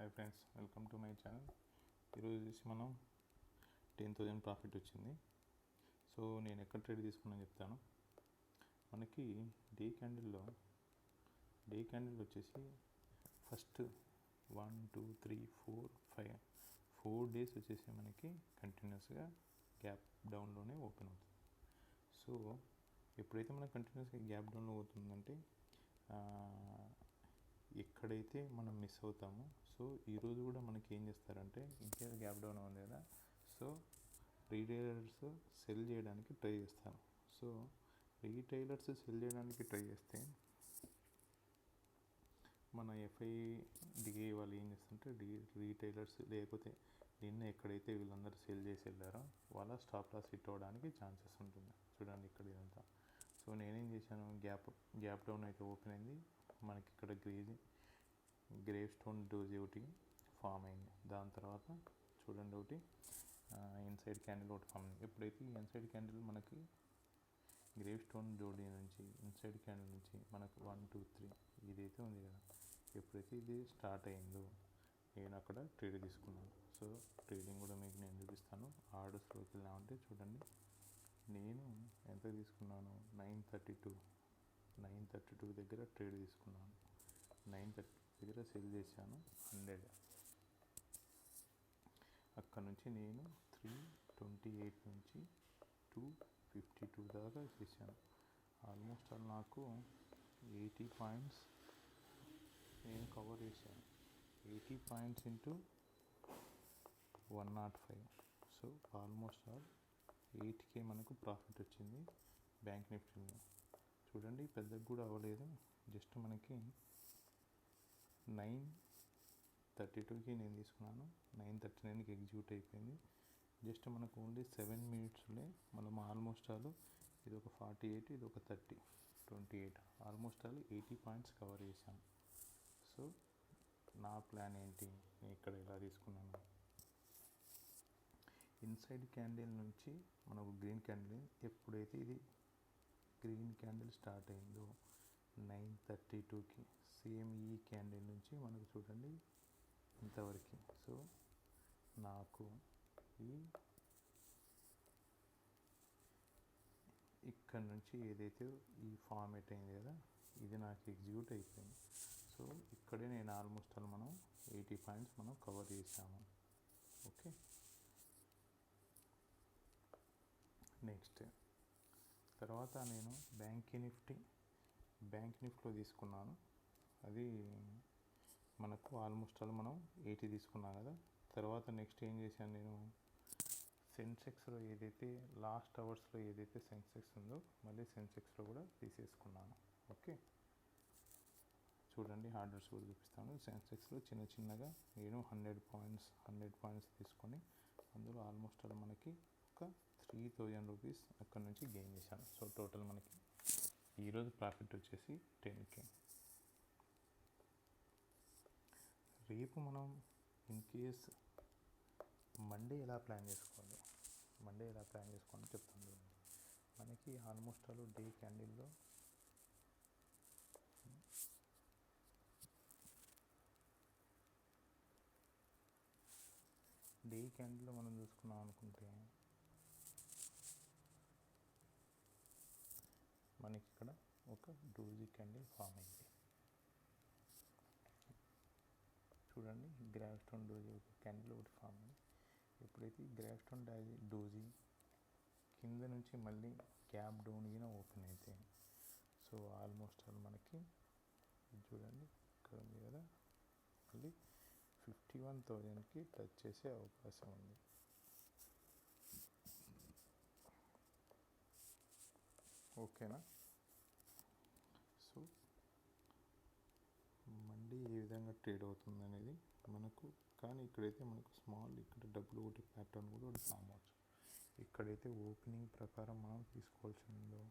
Hi friends, welcome to my channel. ఈరోజు చూసి మనం 10,000 ప్రాఫిట్ వచ్చింది. సో నేను ఎక్కడ ట్రేడ్ తీసుకున్నాను చెప్తాను. మనకి డే క్యాండిల్ వచ్చేసి ఫస్ట్ 1 2 3 4 5 డేస్ వచ్చేసి మనకి కంటిన్యూస్గా గ్యాప్ డౌన్లోనే ఓపెన్ అవుతుంది. సో ఎప్పుడైతే మనకు కంటిన్యూస్గా గ్యాప్ డౌన్లో అవుతుందంటే ఎక్కడైతే మనం మిస్ అవుతామో, సో ఈరోజు కూడా మనకి ఏం చేస్తారంటే ఇంకేదో గ్యాప్ డౌన్ ఉంది కదా, సో రీటైలర్స్ సెల్ చేయడానికి ట్రై చేస్తారు. సో రీటైలర్స్ సెల్ చేయడానికి ట్రై చేస్తే మన ఎఫ్ఐడిఏ వాళ్ళు ఏం చేస్తారంటే రీటైలర్స్ లేకపోతే నిన్న ఎక్కడైతే వీళ్ళందరూ సేల్ చేసి వెళ్ళారో వాళ్ళ స్టాప్ లాస్ హిట్ అవ్వడానికి ఛాన్సెస్ ఉంటుంది. చూడండి ఇక్కడ ఇదంతా. సో నేనేం చేశాను, గ్యాప్ డౌన్ అయితే ఓపెన్ అయింది. మనకి ఇక్కడ గ్రేవ్ స్టోన్ డోజీ ఒకటి ఫామ్ అయింది. దాని తర్వాత చూడండి ఒకటి ఇన్సైడ్ క్యాండిల్ ఒకటి ఫామ్ అయింది. ఎప్పుడైతే ఈ ఇన్సైడ్ క్యాండిల్ మనకి గ్రేవ్ స్టోన్ జోడీ నుంచి ఇన్సైడ్ క్యాండిల్ నుంచి మనకు 1 2 3 ఇదైతే ఉంది కదా, ఎప్పుడైతే ఇది స్టార్ట్ అయిందో నేను అక్కడ ట్రేడ్ తీసుకున్నాను. సో ట్రేడింగ్ కూడా మీకు నేను చూపిస్తాను. ఆర్డర్స్లోకి వెళ్ళామంటే చూడండి, నేను ఎంత తీసుకున్నాను, 932 దగ్గర ట్రేడ్ తీసుకున్నాను. 930 దగ్గర సెల్ చేశాను 100. అక్కడ నుంచి నేను 328 నుంచి 252 దాకా చేశాను. ఆల్మోస్ట్ నాకు 80 పాయింట్స్ నేను కవర్ చేశాను. 80 points into 105. So almost 8K మనకు ప్రాఫిట్ వచ్చింది బ్యాంక్ నిఫ్టీలో. చూడండి పెద్దగా కూడా అవ్వలేదు, జస్ట్ మనకి 932కి నేను తీసుకున్నాను. 939కి ఎగ్జిక్యూట్ అయిపోయింది. జస్ట్ మనకు ఓన్లీ 7 మినిట్స్లో మనం ఆల్మోస్ట్ ఇది ఒక 48, ఇది ఒక 30, 28, ఆల్మోస్ట్ 80 పాయింట్స్ కవర్ చేశాను. సో నా ప్లాన్ ఏంటి, నేను ఇక్కడ ఇలా తీసుకున్నాను. ఇన్సైడ్ క్యాండిల్ నుంచి మనకు గ్రీన్ క్యాండిల్, ఎప్పుడైతే ఇది గ్రీన్ క్యాండిల్ స్టార్ట్ అయిందో 932కి, సేమ్ ఈ క్యాండిల్ నుంచి మనకు చూడండి ఇంతవరకు. సో నాకు ఇక్కడ నుంచి ఏదైతే ఈ ఫార్మేట్ అయింది కదా, ఇది నాకు ఎగ్జిక్యూట్ అయిపోయింది. సో ఇక్కడే నేను ఆల్మోస్ట్ మనం 80 పాయింట్స్ మనం కవర్ చేసాము. ఓకే, నెక్స్ట్ తర్వాత నేను బ్యాంక్ నిఫ్టీలో తీసుకున్నాను. అది మనకు ఆల్మోస్ట్ మనం 80 తీసుకున్నాం కదా. తర్వాత నెక్స్ట్ ఏం చేశాను, నేను సెన్సెక్స్లో ఏదైతే లాస్ట్ అవర్స్లో ఏదైతే సెన్సెక్స్ ఉందో మళ్ళీ సెన్సెక్స్లో కూడా తీసేసుకున్నాను. ఓకే, చూడండి ఆర్డర్స్ కూడా చూపిస్తాను. సెన్సెక్స్లో చిన్నగా నేను 100 పాయింట్స్ తీసుకొని అందులో ఆల్మోస్ట్ మనకి ఒక 3000 రూపీస్ అక్కడ నుంచి గెయిన్ చేశాను. సో టోటల్ మనకి ఈరోజు ప్రాఫిట్ వచ్చేసి 10K. రేపు మనం ఇన్ కేస్ మండే ఎలా ప్లాన్ చేసుకోవాలో చెప్తాను. మనకి ఆల్మోస్ట్ డే క్యాండిల్లో మనం చూసుకున్నాం అనుకుంటే మనకి ఇక్కడ ఒక డోజీ క్యాండిల్ ఫామ్ అయింది. చూడండి గ్రావ్ స్టోన్ డోజీ ఒక క్యాండిల్ ఒకటి ఫామ్ అయింది. ఎప్పుడైతే గ్రావ్ స్టోన్ డోజీ కింద నుంచి మళ్ళీ గ్యాప్ డౌన్ అయినా ఓపెన్ అయితే, సో ఆల్మోస్ట్ మనకి చూడండి ఇక్కడ ఉంది కదా, మళ్ళీ 51,000కి టచ్ చేసే అవకాశం ఉంది. ఓకేనా. సో మండే ఏ విధంగా ట్రేడ్ అవుతుంది అనేది మనకు, కానీ ఇక్కడైతే మనకు స్మాల్ ఇక్కడ డబ్బులు ఒకటి ప్యాటర్న్ కూడా ఒకటి ఫామ్ అవచ్చు. ఇక్కడైతే ఓపెనింగ్ ప్రకారం మనం తీసుకోవాల్సిందో